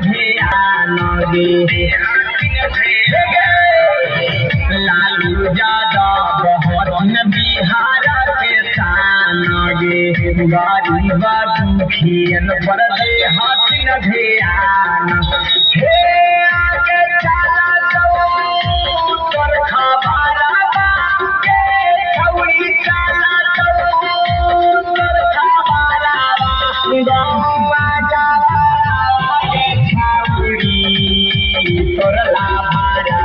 ध्यान गे लालू यादव हरन बिहार के शान गे गरीब दुखियन पर दे हथिन ध्यान हे आगे चला जाओ तोर खबरा के छौड़ी चला जाओ तोर खबरा गौवा जावा के छौड़ी तोर लाभारा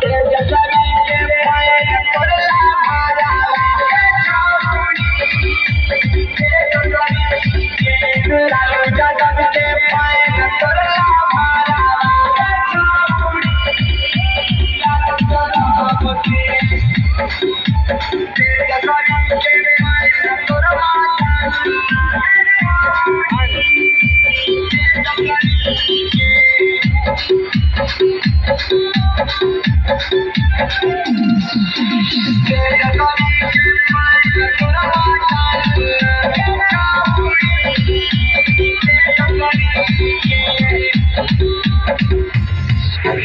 तेज सरी के पैर तोर लाभारा लालू यादव के पैर तोर लाभारा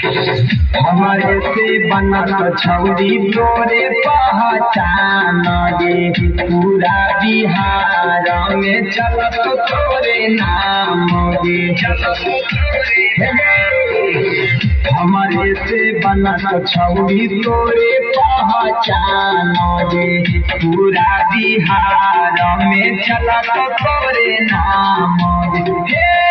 हमारे से बनत छौड़ी तोरे पहचान गे पूरा बिहार में चलत तोरे नाम गे हमारे से बनत छौड़ी तोरे पहचान गे पूरा बिहार में चलत तोरे नाम गे